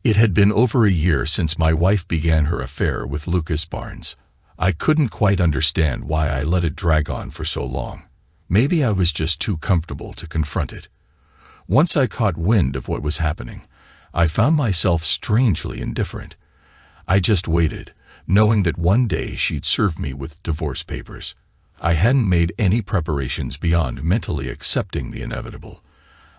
It had been over a year since my wife began her affair with Lucas Barnes. I couldn't quite understand why I let it drag on for so long. Maybe I was just too comfortable to confront it. Once I caught wind of what was happening, I found myself strangely indifferent. I just waited, knowing that one day she'd serve me with divorce papers. I hadn't made any preparations beyond mentally accepting the inevitable.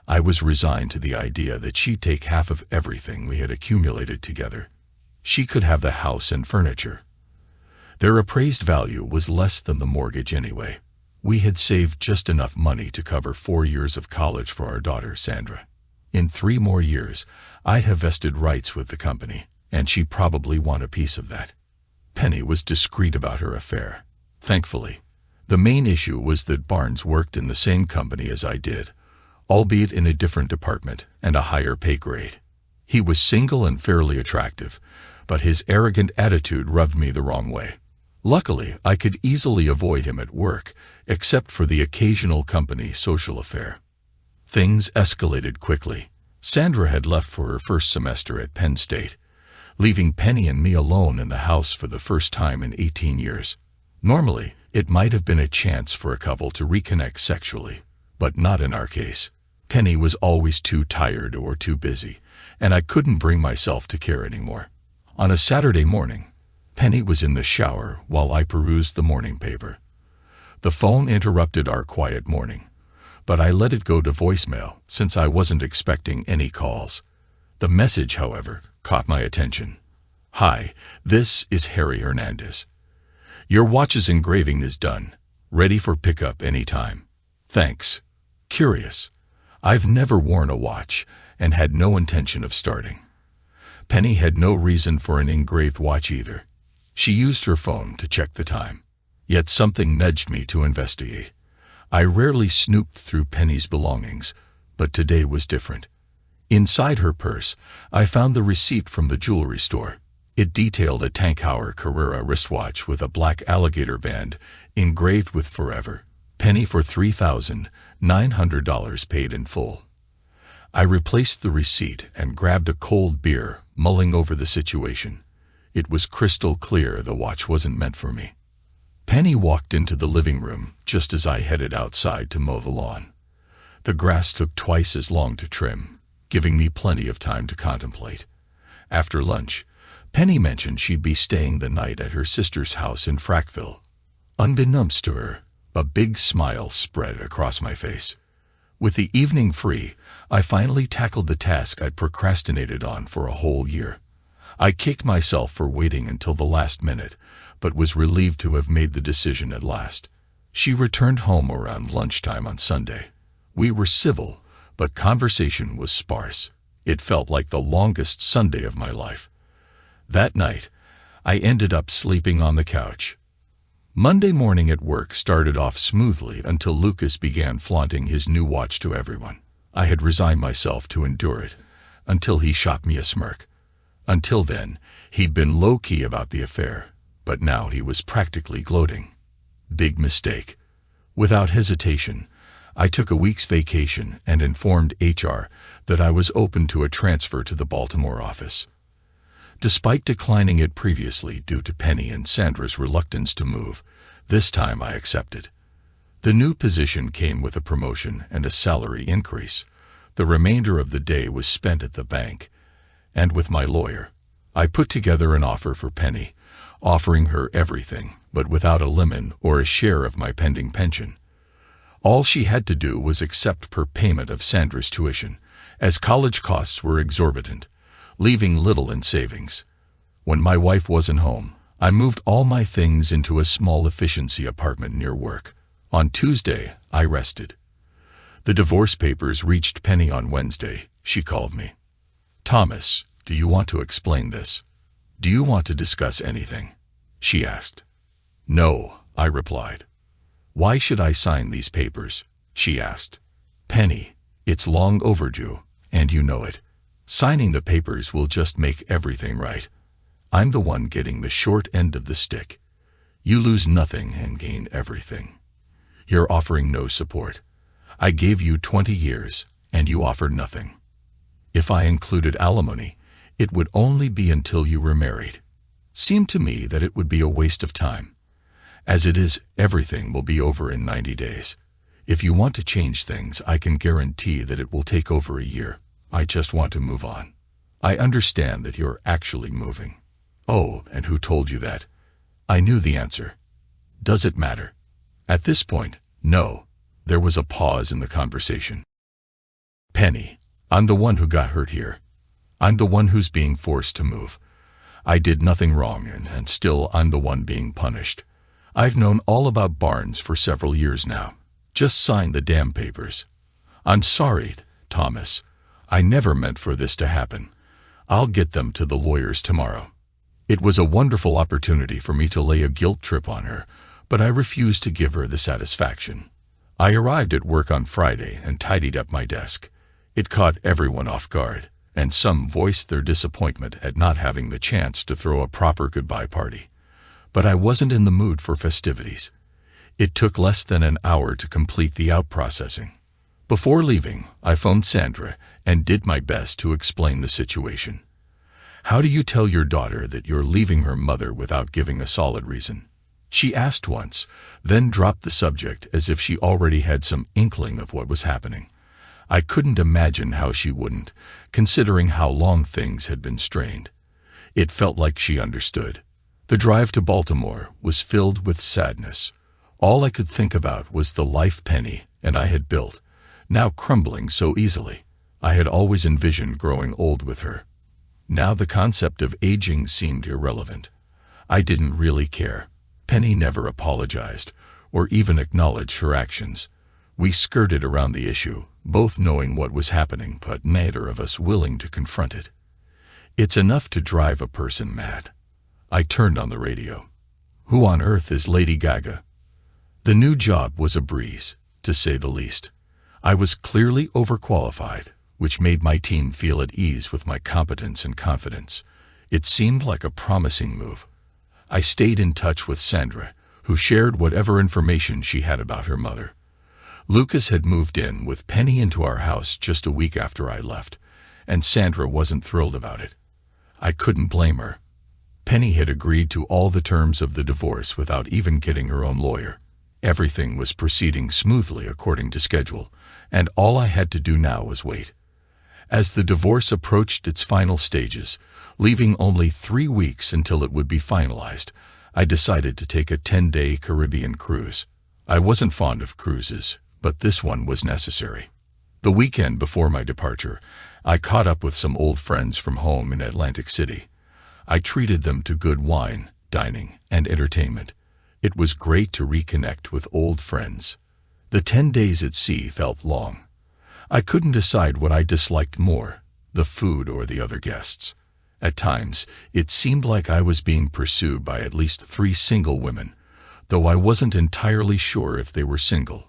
I was resigned to the idea that she'd take half of everything we had accumulated together. She could have the house and furniture. Their appraised value was less than the mortgage anyway. We had saved just enough money to cover 4 years of college for our daughter, Sandra. In 3 more years, I'd have vested rights with the company, and she'd probably want a piece of that. Penny was discreet about her affair. Thankfully, the main issue was that Barnes worked in the same company as I did, albeit in a different department and a higher pay grade. He was single and fairly attractive, but his arrogant attitude rubbed me the wrong way. Luckily, I could easily avoid him at work, except for the occasional company social affair. Things escalated quickly. Sandra had left for her first semester at Penn State, leaving Penny and me alone in the house for the first time in 18 years. Normally, it might have been a chance for a couple to reconnect sexually, but not in our case. Penny was always too tired or too busy, and I couldn't bring myself to care anymore. On a Saturday morning, Penny was in the shower while I perused the morning paper. The phone interrupted our quiet morning, but I let it go to voicemail since I wasn't expecting any calls. The message, however, caught my attention. "Hi, this is Harry Hernandez. Your watch's engraving is done. Ready for pickup anytime. Thanks. Curious. I've never worn a watch and had no intention of starting." Penny had no reason for an engraved watch either. She used her phone to check the time. Yet something nudged me to investigate. I rarely snooped through Penny's belongings, but today was different. Inside her purse, I found the receipt from the jewelry store. It detailed a Tank Heuer Carrera wristwatch with a black alligator band engraved with Forever. Penny for $3,900 paid in full. I replaced the receipt and grabbed a cold beer, mulling over the situation. It was crystal clear the watch wasn't meant for me. Penny walked into the living room just as I headed outside to mow the lawn. The grass took twice as long to trim, giving me plenty of time to contemplate. After lunch, Penny mentioned she'd be staying the night at her sister's house in Frackville. Unbeknownst to her, a big smile spread across my face. With the evening free, I finally tackled the task I'd procrastinated on for a whole year. I kicked myself for waiting until the last minute, but was relieved to have made the decision at last. She returned home around lunchtime on Sunday. We were civil, but conversation was sparse. It felt like the longest Sunday of my life. That night, I ended up sleeping on the couch. Monday morning at work started off smoothly until Lucas began flaunting his new watch to everyone. I had resigned myself to endure it, until he shot me a smirk. Until then, he'd been low-key about the affair, but now he was practically gloating. Big mistake. Without hesitation, I took a week's vacation and informed HR that I was open to a transfer to the Baltimore office. Despite declining it previously due to Penny and Sandra's reluctance to move, this time I accepted. The new position came with a promotion and a salary increase. The remainder of the day was spent at the bank, and with my lawyer. I put together an offer for Penny, offering her everything, but without a limit or a share of my pending pension. All she had to do was accept per payment of Sandra's tuition, as college costs were exorbitant, leaving little in savings. When my wife wasn't home, I moved all my things into a small efficiency apartment near work. On Tuesday, I rested. The divorce papers reached Penny on Wednesday. She called me. "Thomas, do you want to explain this? Do you want to discuss anything?" she asked. "No," I replied. "Why should I sign these papers?" she asked. "Penny, it's long overdue, and you know it. Signing the papers will just make everything right. I'm the one getting the short end of the stick. You lose nothing and gain everything. You're offering no support. I gave you 20 years, and you offered nothing. If I included alimony, It would only be until you were married. Seemed to me that it would be a waste of time. As it is, everything will be over in 90 days. If you want to change things, I can guarantee that it will take over a year. I just want to move on. I understand that you're actually moving. Oh, and who told you that? I knew the answer. Does it matter? At this point, no. There was a pause in the conversation. Penny, I'm the one who got hurt here. I'm the one who's being forced to move. I did nothing wrong, and still I'm the one being punished. I've known all about Barnes for several years now. Just sign the damn papers. I'm sorry, Thomas. I never meant for this to happen. I'll get them to the lawyers tomorrow. It was a wonderful opportunity for me to lay a guilt trip on her, but I refused to give her the satisfaction. I arrived at work on Friday and tidied up my desk. It caught everyone off guard, and some voiced their disappointment at not having the chance to throw a proper goodbye party. But I wasn't in the mood for festivities. It took less than an hour to complete the out-processing. Before leaving, I phoned Sandra and did my best to explain the situation. How do you tell your daughter that you're leaving her mother without giving a solid reason? She asked once, then dropped the subject as if she already had some inkling of what was happening. I couldn't imagine how she wouldn't, considering how long things had been strained. It felt like she understood. The drive to Baltimore was filled with sadness. All I could think about was the life Penny and I had built, now crumbling so easily. I had always envisioned growing old with her. Now the concept of aging seemed irrelevant. I didn't really care. Penny never apologized, or even acknowledged her actions. We skirted around the issue, both knowing what was happening, but neither of us willing to confront it. It's enough to drive a person mad. I turned on the radio. Who on earth is Lady Gaga? The new job was a breeze, to say the least. I was clearly overqualified, which made my team feel at ease with my competence and confidence. It seemed like a promising move. I stayed in touch with Sandra, who shared whatever information she had about her mother. Lucas had moved in with Penny into our house just a week after I left, and Sandra wasn't thrilled about it. I couldn't blame her. Penny had agreed to all the terms of the divorce without even getting her own lawyer. Everything was proceeding smoothly according to schedule, and all I had to do now was wait. As the divorce approached its final stages, leaving only 3 weeks until it would be finalized, I decided to take a 10-day Caribbean cruise. I wasn't fond of cruises, but this one was necessary. The weekend before my departure, I caught up with some old friends from home in Atlantic City. I treated them to good wine, dining, and entertainment. It was great to reconnect with old friends. The 10 days at sea felt long. I couldn't decide what I disliked more, the food or the other guests. At times, it seemed like I was being pursued by at least 3 single women, though I wasn't entirely sure if they were single.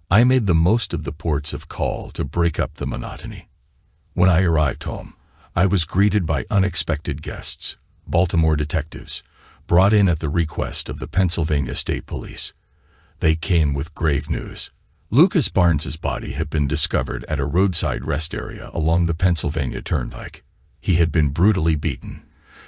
I made the most of the ports of call to break up the monotony. When I arrived home, I was greeted by unexpected guests, Baltimore detectives, brought in at the request of the Pennsylvania State Police. They came with grave news. Lucas Barnes's body had been discovered at a roadside rest area along the Pennsylvania Turnpike. He had been brutally beaten,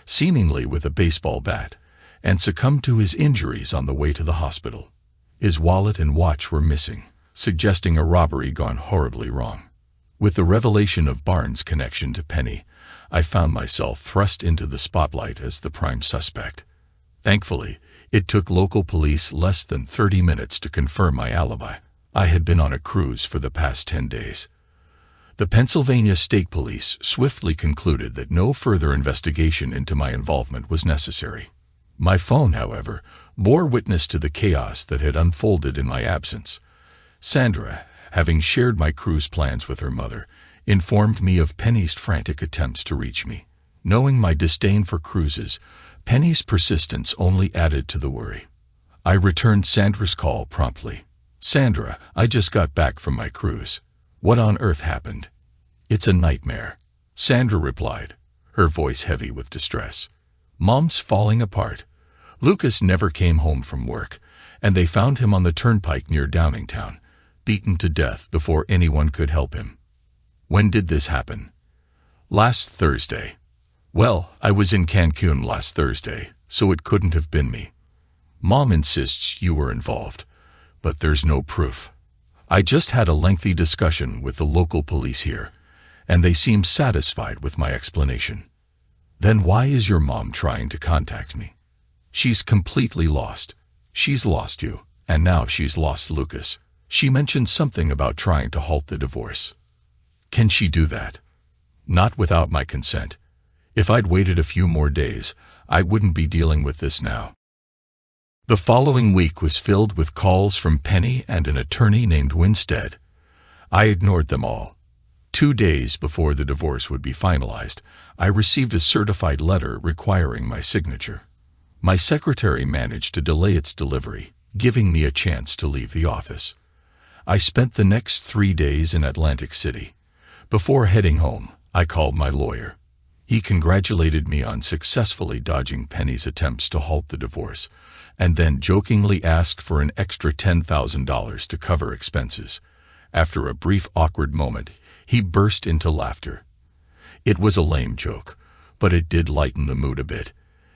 seemingly with a baseball bat, and succumbed to his injuries on the way to the hospital. His wallet and watch were missing, suggesting a robbery gone horribly wrong. With the revelation of Barnes' connection to Penny, I found myself thrust into the spotlight as the prime suspect. Thankfully, it took local police less than 30 minutes to confirm my alibi. I had been on a cruise for the past 10 days. The Pennsylvania State Police swiftly concluded that no further investigation into my involvement was necessary. My phone, however, bore witness to the chaos that had unfolded in my absence. Sandra, having shared my cruise plans with her mother, informed me of Penny's frantic attempts to reach me. Knowing my disdain for cruises, Penny's persistence only added to the worry. I returned Sandra's call promptly. Sandra, I just got back from my cruise. What on earth happened? It's a nightmare, Sandra replied, her voice heavy with distress. Mom's falling apart. Lucas never came home from work, and they found him on the turnpike near Downingtown, beaten to death before anyone could help him. When did this happen? Last Thursday. Well, I was in Cancun last Thursday, so it couldn't have been me. Mom insists you were involved, but there's no proof. I just had a lengthy discussion with the local police here, and they seem satisfied with my explanation. Then why is your mom trying to contact me? She's completely lost. She's lost you, and now she's lost Lucas. She mentioned something about trying to halt the divorce. Can she do that? Not without my consent. If I'd waited a few more days, I wouldn't be dealing with this now. The following week was filled with calls from Penny and an attorney named Winstead. I ignored them all. 2 days before the divorce would be finalized, I received a certified letter requiring my signature. My secretary managed to delay its delivery, giving me a chance to leave the office. I spent the next 3 days in Atlantic City. Before heading home, I called my lawyer. He congratulated me on successfully dodging Penny's attempts to halt the divorce, and then jokingly asked for an extra $10,000 to cover expenses. After a brief awkward moment, he burst into laughter. It was a lame joke, but it did lighten the mood a bit.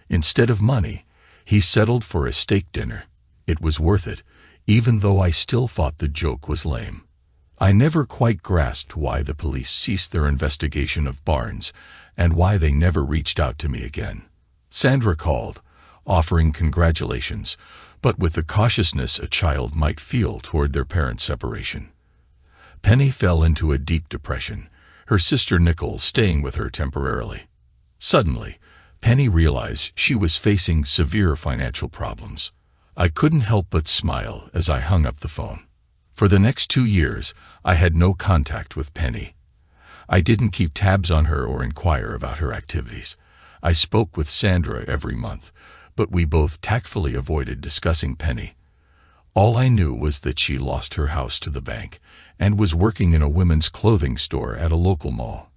Instead of money, he settled for a steak dinner. It was worth it, even though I still thought the joke was lame. I never quite grasped why the police ceased their investigation of Barnes and why they never reached out to me again. Sandra called, offering congratulations, but with the cautiousness a child might feel toward their parents' separation. Penny fell into a deep depression, her sister Nicole staying with her temporarily. Suddenly, Penny realized she was facing severe financial problems. I couldn't help but smile as I hung up the phone. For the next 2 years, I had no contact with Penny. I didn't keep tabs on her or inquire about her activities. I spoke with Sandra every month, but we both tactfully avoided discussing Penny. All I knew was that she lost her house to the bank and was working in a women's clothing store at a local mall.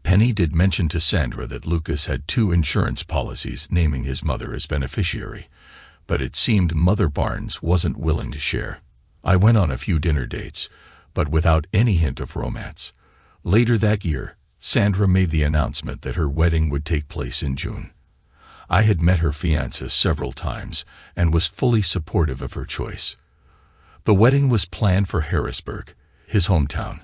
Penny did mention to Sandra that Lucas had 2 insurance policies naming his mother as beneficiary, but it seemed Mother Barnes wasn't willing to share. I went on a few dinner dates, but without any hint of romance. Later that year, Sandra made the announcement that her wedding would take place in June. I had met her fiancé several times and was fully supportive of her choice. The wedding was planned for Harrisburg, his hometown,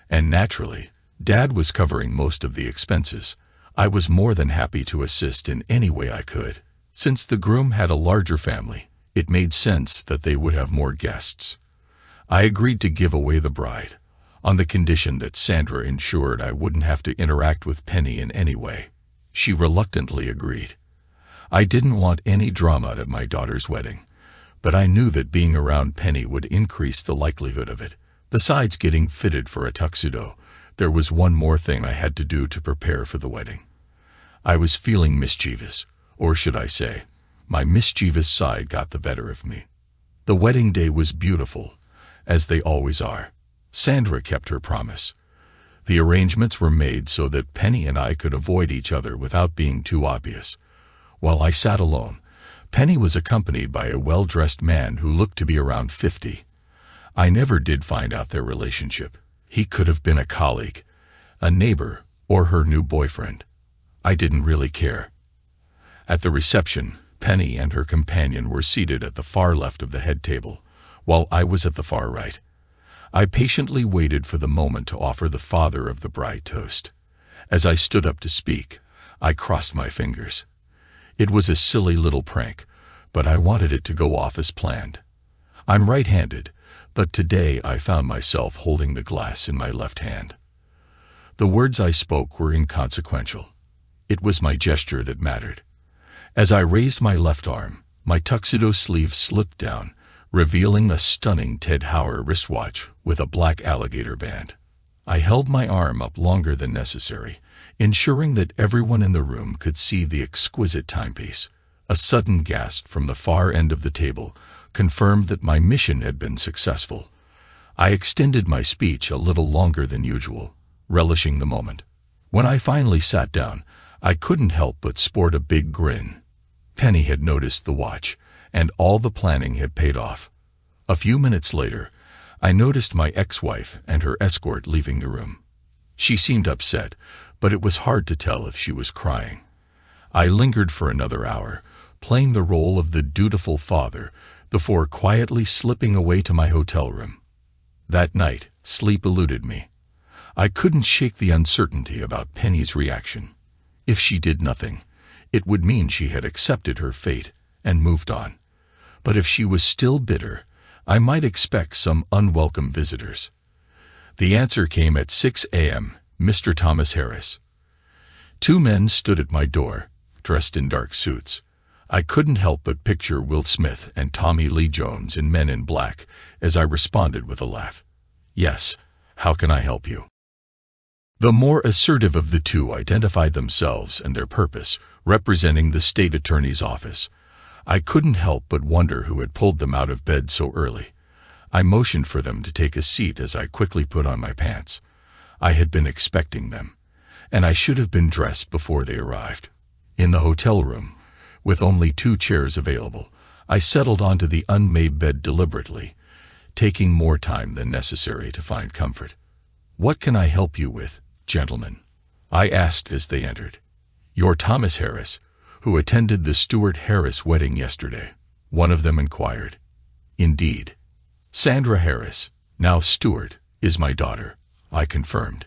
and naturally, Dad was covering most of the expenses. I was more than happy to assist in any way I could. Since the groom had a larger family, it made sense that they would have more guests. I agreed to give away the bride, on the condition that Sandra ensured I wouldn't have to interact with Penny in any way. She reluctantly agreed. I didn't want any drama at my daughter's wedding, but I knew that being around Penny would increase the likelihood of it. Besides getting fitted for a tuxedo, there was one more thing I had to do to prepare for the wedding. I was feeling mischievous, or should I say, my mischievous side got the better of me. The wedding day was beautiful, as they always are. Sandra kept her promise. The arrangements were made so that Penny and I could avoid each other without being too obvious. While I sat alone, Penny was accompanied by a well-dressed man who looked to be around 50. I never did find out their relationship. He could have been a colleague, a neighbor, or her new boyfriend. I didn't really care. At the reception, Penny and her companion were seated at the far left of the head table, while I was at the far right. I patiently waited for the moment to offer the father of the bride toast. As I stood up to speak, I crossed my fingers. It was a silly little prank, but I wanted it to go off as planned. I'm right-handed, but today I found myself holding the glass in my left hand. The words I spoke were inconsequential. It was my gesture that mattered. As I raised my left arm, my tuxedo sleeve slipped down, revealing a stunning Ted Heuer wristwatch with a black alligator band. I held my arm up longer than necessary, ensuring that everyone in the room could see the exquisite timepiece. A sudden gasp from the far end of the table confirmed that my mission had been successful. I extended my speech a little longer than usual, relishing the moment. When I finally sat down, I couldn't help but sport a big grin. Penny had noticed the watch, and all the planning had paid off. A few minutes later, I noticed my ex-wife and her escort leaving the room. She seemed upset, but it was hard to tell if she was crying. I lingered for another hour, playing the role of the dutiful father, before quietly slipping away to my hotel room. That night, sleep eluded me. I couldn't shake the uncertainty about Penny's reaction. If she did nothing, it would mean she had accepted her fate and moved on. But if she was still bitter, I might expect some unwelcome visitors. The answer came at 6 a.m., Mr. Thomas Harris. Two men stood at my door, dressed in dark suits. I couldn't help but picture Will Smith and Tommy Lee Jones in Men in Black as I responded with a laugh. Yes, how can I help you? The more assertive of the two identified themselves and their purpose, representing the state attorney's office. I couldn't help but wonder who had pulled them out of bed so early. I motioned for them to take a seat as I quickly put on my pants. I had been expecting them, and I should have been dressed before they arrived. In the hotel room, with only 2 chairs available, I settled onto the unmade bed deliberately, taking more time than necessary to find comfort. "What can I help you with, gentlemen?" I asked as they entered. "You're Thomas Harris, who attended the Stuart Harris wedding yesterday?" one of them inquired. "Indeed. Sandra Harris, now Stuart, is my daughter," I confirmed.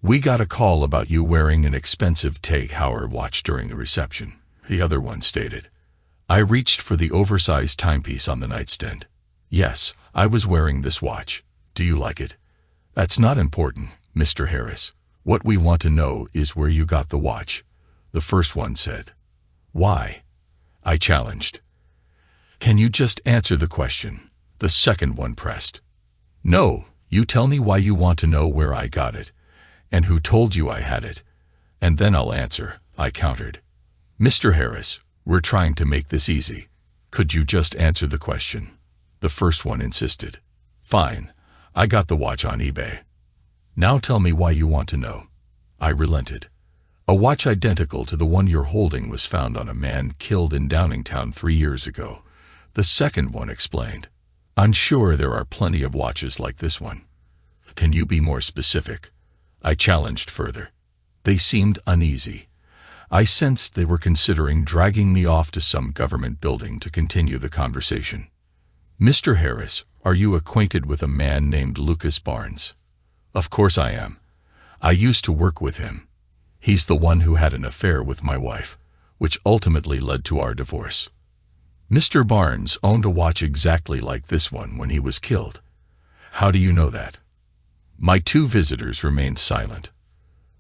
"We got a call about you wearing an expensive Tag Heuer watch during the reception," the other one stated. I reached for the oversized timepiece on the nightstand. "Yes, I was wearing this watch. Do you like it?" "That's not important, Mr. Harris. What we want to know is where you got the watch," the first one said. "Why?" I challenged. "Can you just answer the question?" the second one pressed. "No, you tell me why you want to know where I got it, and who told you I had it, and then I'll answer," I countered. "Mr. Harris, we're trying to make this easy. Could you just answer the question?" the first one insisted. "Fine, I got the watch on eBay. Now tell me why you want to know." I relented. "A watch identical to the one you're holding was found on a man killed in Downingtown 3 years ago," the second one explained. "I'm sure there are plenty of watches like this one. Can you be more specific?" I challenged further. They seemed uneasy. I sensed they were considering dragging me off to some government building to continue the conversation. "Mr. Harris, are you acquainted with a man named Lucas Barnes?" "Of course I am. I used to work with him. He's the one who had an affair with my wife, which ultimately led to our divorce." "Mr. Barnes owned a watch exactly like this one when he was killed. How do you know that?" My 2 visitors remained silent.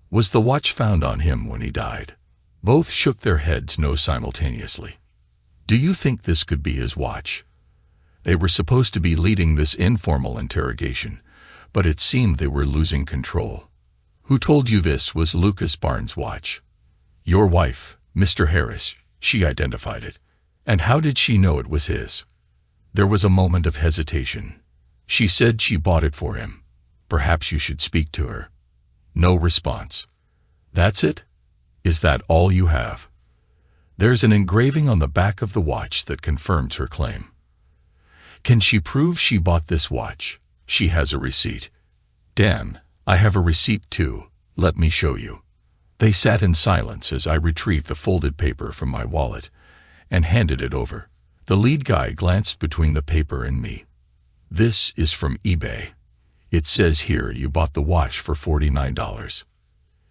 "Was the watch found on him when he died?" Both shook their heads no simultaneously. "Do you think this could be his watch?" They were supposed to be leading this informal interrogation, but it seemed they were losing control. "Who told you this was Lucas Barnes' watch?" "Your wife, Mr. Harris. She identified it." "And how did she know it was his?" There was a moment of hesitation. "She said she bought it for him. Perhaps you should speak to her." No response. "That's it? Is that all you have?" "There's an engraving on the back of the watch that confirms her claim." "Can she prove she bought this watch?" "She has a receipt." "Damn, I have a receipt too. Let me show you." They sat in silence as I retrieved a folded paper from my wallet and handed it over. The lead guy glanced between the paper and me. "This is from eBay. It says here you bought the watch for $49.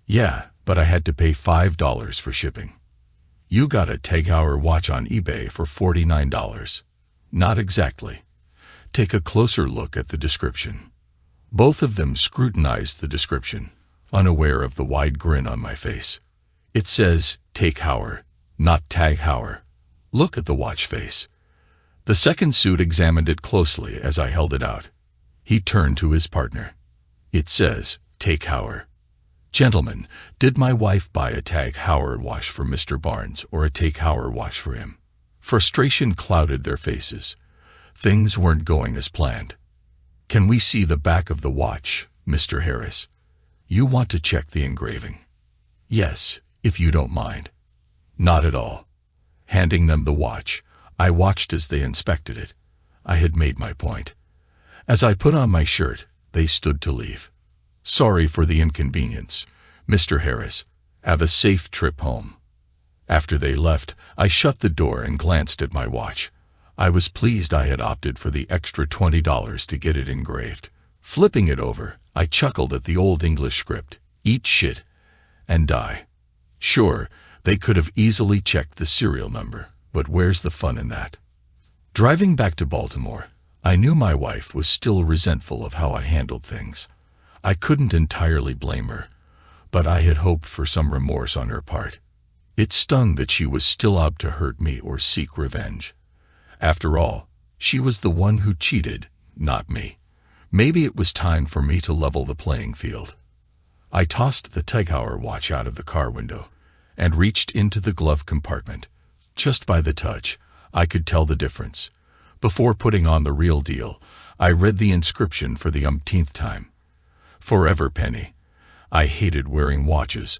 "Yeah, but I had to pay $5 for shipping." "You got a Tag Heuer watch on eBay for $49. "Not exactly. Take a closer look at the description." Both of them scrutinized the description, unaware of the wide grin on my face. "It says Tag Heuer, not Tag Heuer. Look at the watch face." The second suit examined it closely as I held it out. He turned to his partner. "It says Tag Heuer. Gentlemen, did my wife buy a Tag Heuer watch for Mr. Barnes or a Tag Heuer watch for him?" Frustration clouded their faces. Things weren't going as planned. "Can we see the back of the watch, Mr. Harris? You want to check the engraving?" "Yes, if you don't mind." "Not at all." Handing them the watch, I watched as they inspected it. I had made my point. As I put on my shirt, they stood to leave. "Sorry for the inconvenience, Mr. Harris, have a safe trip home." After they left, I shut the door and glanced at my watch. I was pleased I had opted for the extra $20 to get it engraved. Flipping it over, I chuckled at the old English script, "Eat shit and die." Sure, they could have easily checked the serial number, but where's the fun in that? Driving back to Baltimore, I knew my wife was still resentful of how I handled things. I couldn't entirely blame her, but I had hoped for some remorse on her part. It stung that she was still out to hurt me or seek revenge. After all, she was the one who cheated, not me. Maybe it was time for me to level the playing field. I tossed the Tag Heuer watch out of the car window and reached into the glove compartment. Just by the touch, I could tell the difference. Before putting on the real deal, I read the inscription for the umpteenth time. "Forever, Penny." I hated wearing watches,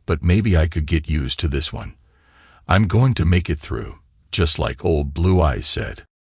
but maybe I could get used to this one. I'm going to make it through, just like old Blue Eyes said.